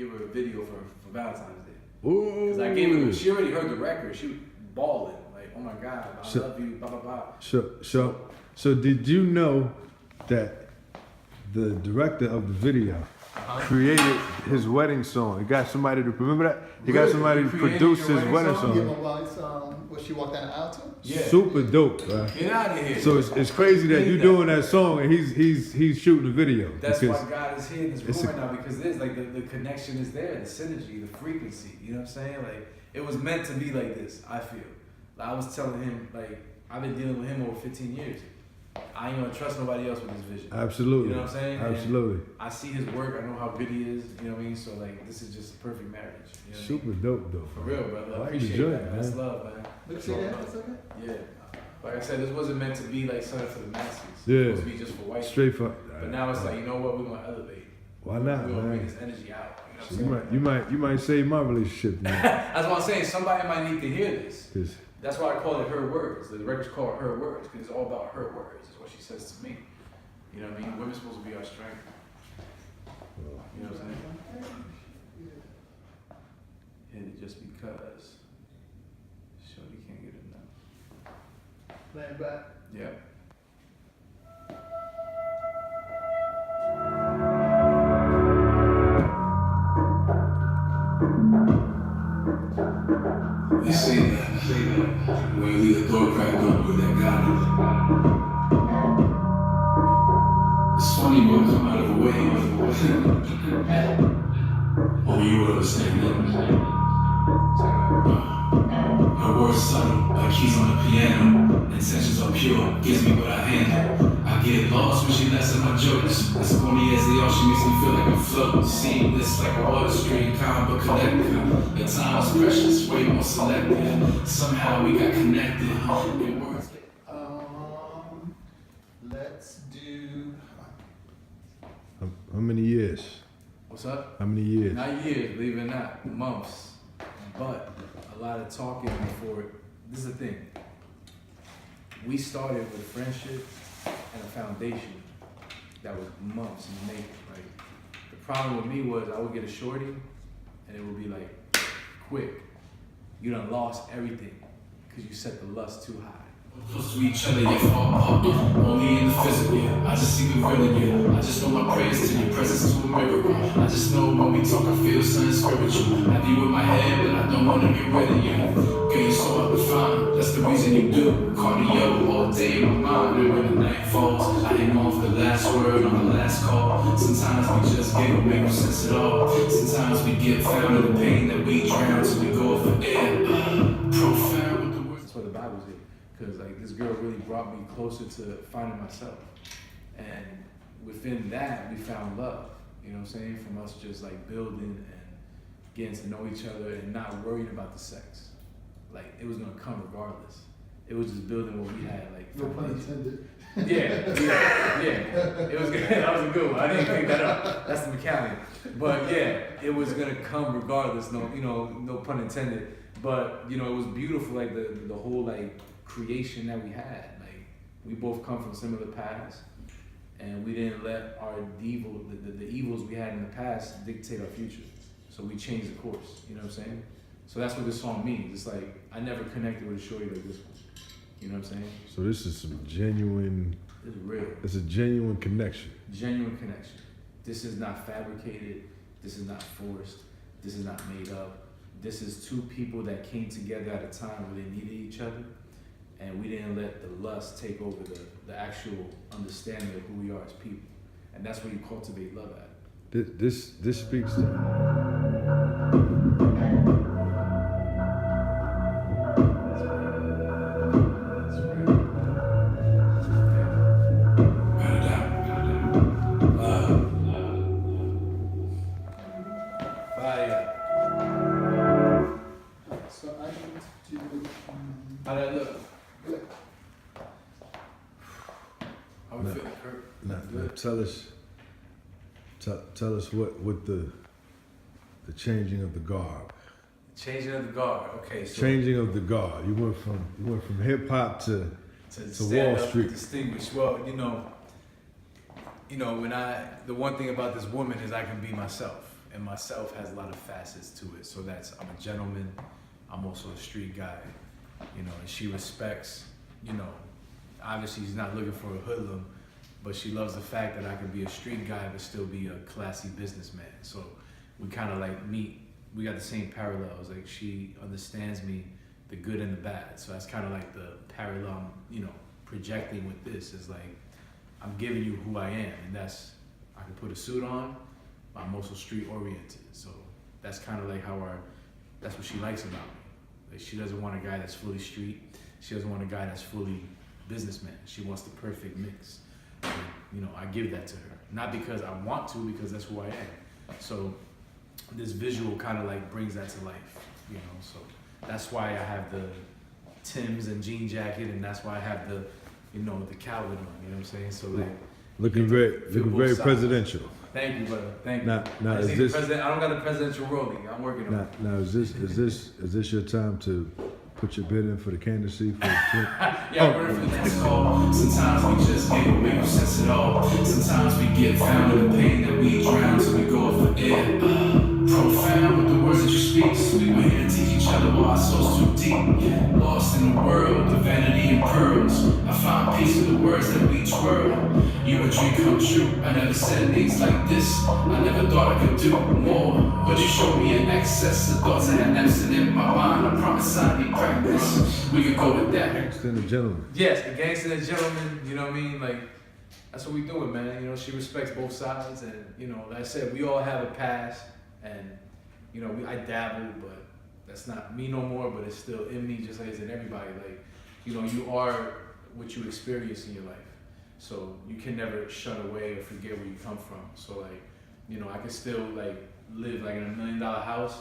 give her a video for Valentine's Day. Ooh. Because I gave her, she already heard the record. She was balling. Like, oh my God, I love you, blah, blah, blah. So did you know that the director of the video created his wedding song? He got somebody to, remember that? He got somebody to produce his wedding song. Give him like what she walked down the aisle to? Yeah. Super dope, bro. Get out of here. So it's crazy that you doing that song and he's shooting the video. That's why God is here in this room right now, because there's like the connection is there, the synergy, the frequency. You know what I'm saying? Like, it was meant to be like this, I feel. Like, I was telling him, like, I've been dealing with him over 15 years. I ain't gonna trust nobody else with his vision. Absolutely. You know what I'm saying? Absolutely. And I see his work, I know how good he is, you know what I mean? So like, this is just a perfect marriage. You know Super dope though. For real, brother. I Like appreciate the that, joint, man. That's man. love, man. Look, see that? That's okay? Yeah. Like I said, this wasn't meant to be like something for the masses. Yeah. It was supposed to be just for white Straight people. for. But now it's like, you know what? We're gonna elevate. Why not, We're gonna bring man? this energy out. So You know what I'm saying? you might save my relationship, man. That's what I'm saying. Somebody might need to hear this. 'Cause That's why I call it her words. The record's called Her Words because it's all about her words. It's what she says to me. You know what I mean? Women's supposed to be our strength. You know what I'm saying? Hit it just because. Shorty can't get enough. Laying back. Yeah. They say that when you leave the door cracked open, that God is. It's funny when you come out of a wave. Oh, you would understand that. Her words subtle, like keys on the piano. Intentions are pure, gives me what I handle. I get lost when she laughs at my jokes. As corny as they are, she makes me feel like I'm floating. Seamless like a water stream, calm but collected. Your time is precious, way more selective. Somehow we got connected. Your words get Let's do. how many years? What's up? How many years? Not years, believe it or not, months. But a lot of talking before. This is the thing. We started with friendship and a foundation that was months in the making, right? The problem with me was I would get a shorty and it would be like, quick. You done lost everything because you set the lust too high. Close to each other, you fall apart. Only in the physical, I just see the real in you. I just know my prayers to your presence is a miracle. I just know when we talk, I feel something spiritual. Have you in my head, but I don't want to get rid of you. Girl, you so up and fine, that's the reason you do. Cardio all day in my mind, and when the night falls, I hang off the last word on the last call. Sometimes we just giggle, make no sense at all. Sometimes we get found in the pain that we drown till we go for air. Profound with the words. That's why the Bible's here. Because like this girl really brought me closer to finding myself. And within that, we found love. You know what I'm saying? From us just like building and getting to know each other and not worrying about the sex. Like it was gonna come regardless. It was just building what we had. Like No pun intended. yeah. It was good. That was a good one. I didn't pick that up. That's the mechanic. But yeah, it was gonna come regardless. No, no pun intended. But it was beautiful. Like the whole like creation that we had. Like we both come from similar paths, and we didn't let our the evils we had in the past dictate our future. So we changed the course. You know what I'm saying? So that's what this song means. It's like I never connected with a shorty like this one. You know what I'm saying? So this is some genuine. It's real. It's a genuine connection. Genuine connection. This is not fabricated. This is not forced. This is not made up. This is two people that came together at a time where they needed each other, and we didn't let the lust take over the actual understanding of who we are as people. And that's where you cultivate love at. This speaks to. So I need to do. How that look? Good. How we feeling, Kurt? Now, tell us what the changing of the guard. Changing of the guard. Okay, so Changing of the guard. You went from hip hop to stand Wall up, Street. distinguish. Well, when the one thing about this woman is I can be myself. and myself has a lot of facets to it. So that's, I'm a gentleman, I'm also a street guy, you know, and she respects, you know, obviously she's not looking for a hoodlum, but she loves the fact that I can be a street guy but still be a classy businessman. So we kind of like meet, we got the same parallels. Like she understands me, the good and the bad. So that's kind of like the parallel I'm, you know, projecting with this is like, I'm giving you who I am, and that's, I can put a suit on, but I'm also street oriented. So that's kind of like how that's what she likes about me. Like she doesn't want a guy that's fully street. She doesn't want a guy that's fully businessman. She wants the perfect mix. And, you know, I give that to her. Not because I want to, because that's who I am. So this visual kind of like brings that to life, you know. So that's why I have the Timbs and jean jacket, and that's why I have the, you know, the Calvin on. You know what I'm saying? So like, looking very presidential. thank you, brother. Thank you. Now I is think this I don't got a presidential rollie. I'm working on it. now is this your time to put your bid in for the candidacy for? Yeah, we're for that's all. Sometimes we just ain't make no sense at all. Sometimes we get found in the pain that we drown, so we go off for air. Profound with the words that you speak, so we were here to teach each other while our souls too deep. Lost in the world, the vanity and pearls. I find peace in the words that we twirl. You a dream come true. I never said things like this. I never thought I could do more, but you showed me in excess. The thoughts I had absent in my mind. I promise I need practice. We could go with that. Gangsta and gentleman. Yes, the gangster and gentleman. You know what I mean? Like that's what we doing, man. You know, she respects both sides, and you know, like I said, we all have a past. And, you know, I dabble, but that's not me no more, but it's still in me just like it's in everybody. Like, you know, you are what you experience in your life. So you can never shun away or forget where you come from. So like, you know, I can still like live like in $1 million house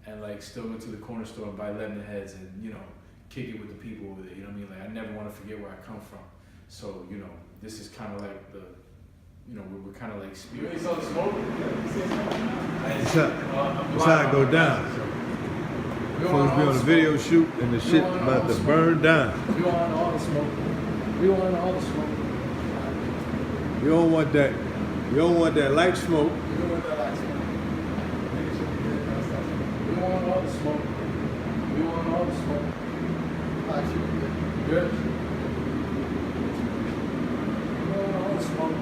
and like still go to the corner store and buy lemon heads and, you know, kick it with the people with it. You know what I mean? Like I never want to forget where I come from. So, you know, this is kind of like the, you know, we're kind of like spirits. That's how it go down. Folks be on a video shoot and the shit about to burn down. We want all the smoke. We want all the smoke. You don't want that. You don't want that light smoke. We don't want that light smoke. We want all the smoke. We want all the smoke. Actually, good. We want all the smoke.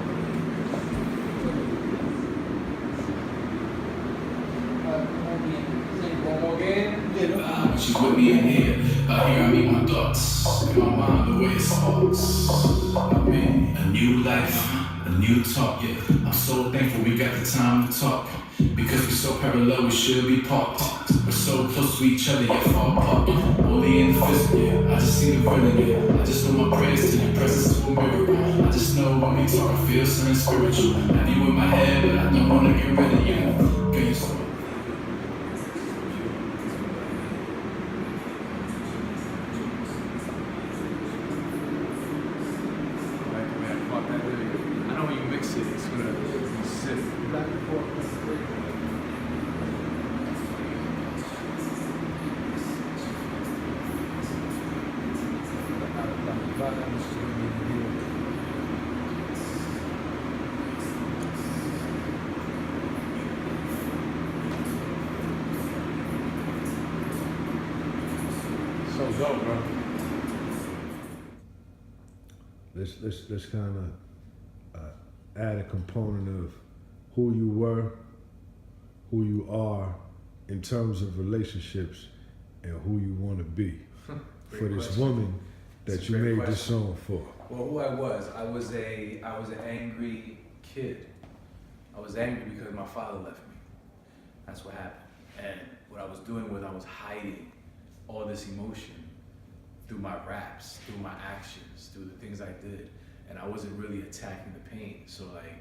One more game. When she's with me in here, I hear I meet my thoughts. In my mind, the way it sparks. I mean, a new life, a new talk, yeah. I'm so thankful we got the time to talk. Because we're so parallel, we should be parked. We're so close to each other, yet far apart. Only in the physical, yeah. I just see the feeling, yeah. I just know my prayers to your presence to a miracle. I just know when we talk, I feel something spiritual. Have you in my head, but I don't wanna get rid of you. Girl, you're so I know when you mix it, it's gonna sit. Back and forth. So dope, bro. Let's kind of add a component of who you were, who you are in terms of relationships, and who you want to be for this question. woman that It's a you great made this question. song for. Well, who I was an angry kid. I was angry because my father left me. That's what happened. And what I was doing was I was hiding all this emotion through my raps, through my actions, through the things I did. And I wasn't really attacking the pain. So like,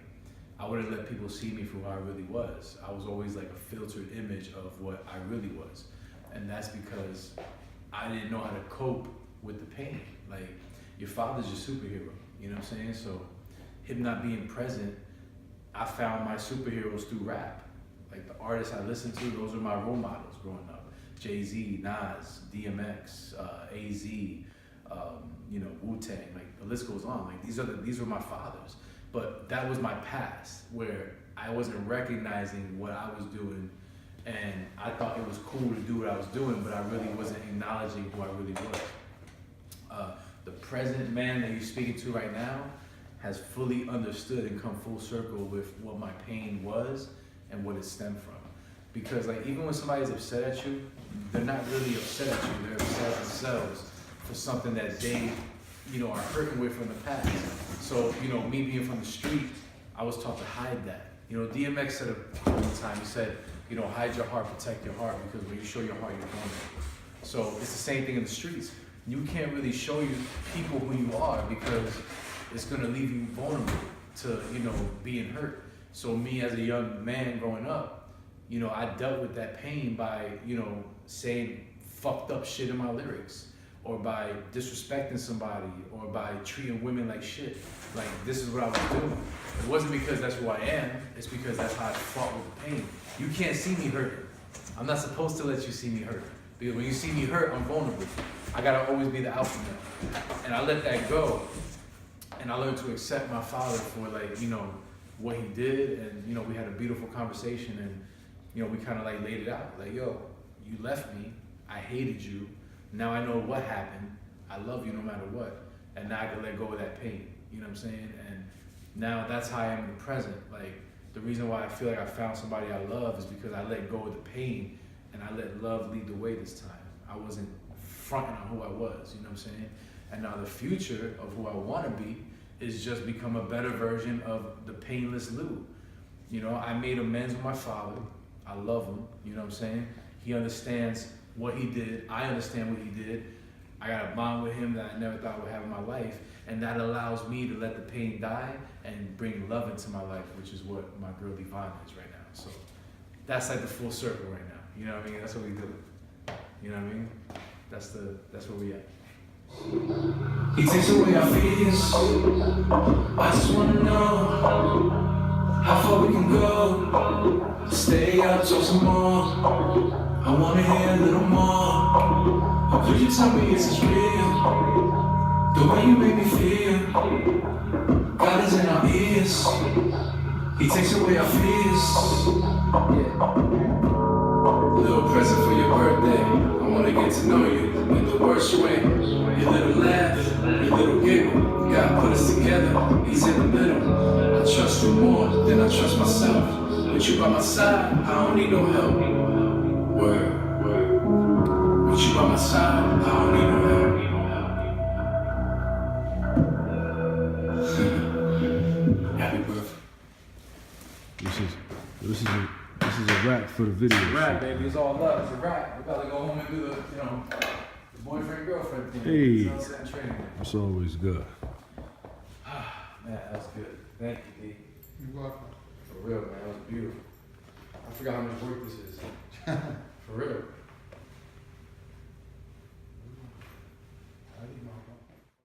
I wouldn't let people see me for who I really was. I was always like a filtered image of what I really was. And that's because I didn't know how to cope with the pain. Like, your father's your superhero, you know what I'm saying? So him not being present, I found my superheroes through rap. Like the artists I listened to, those are my role models growing up. Jay-Z, Nas, DMX, AZ, you know, Wu-Tang, like the list goes on. Like these were my fathers. But that was my past, where I wasn't recognizing what I was doing, and I thought it was cool to do what I was doing, but I really wasn't acknowledging who I really was. The present man that you're speaking to right now has fully understood and come full circle with what my pain was and what it stemmed from. Because like even when somebody's upset at you, they're not really upset at you, they're upset at themselves for something that they, are hurting with from the past. So, me being from the street, I was taught to hide that. DMX said it one time, he said, hide your heart, protect your heart, because when you show your heart, you're vulnerable. So it's the same thing in the streets. You can't really show you people who you are because it's gonna leave you vulnerable to, being hurt. So me as a young man growing up, I dealt with that pain by, saying fucked up shit in my lyrics, or by disrespecting somebody, or by treating women like shit. Like, this is what I was doing. It wasn't because that's who I am, it's because that's how I fought with the pain. You can't see me hurting. I'm not supposed to let you see me hurt. Because when you see me hurt, I'm vulnerable. I gotta always be the alpha male. And I let that go. And I learned to accept my father for what he did. And, we had a beautiful conversation, and, we kind of laid it out. Like, yo, you left me, I hated you. Now I know what happened. I love you no matter what. And now I can let go of that pain. You know what I'm saying? And now that's how I am in the present. Like, the reason why I feel like I found somebody I love is because I let go of the pain and I let love lead the way this time. I wasn't fronting on who I was, you know what I'm saying? And now the future of who I want to be is just become a better version of the painless Lou. I made amends with my father. I love him, you know what I'm saying? He understands what he did. I understand what he did. I got a bond with him that I never thought I would have in my life. And that allows me to let the pain die and bring love into my life, which is what my girl Divine is right now. So that's like the full circle right now. You know what I mean? That's what we do. You know what I mean? That's where we at. He takes away our fears. I just wanna know how far we can go. Stay up, talk some more. I wanna hear a little more. Or could you tell me is this real? The way you make me feel. God is in our ears. He takes away our fears. Little present for your birthday. I wanna get to know you in the worst way. Your little laugh, your little giggle. God put us together, he's in the middle. I trust you more than I trust myself. With you by my side, I don't need no help. Word. With you by my side, I don't need no help. Happy birthday. This is a wrap for the video. It's a wrap, baby. It's all love. It's a wrap. We gotta go home and do the boyfriend girlfriend thing. Hey, Sunset training. it's always good. Man, that's good. Thank you, D. You're welcome. For real, man. That was beautiful. I forgot how much work this is. For real.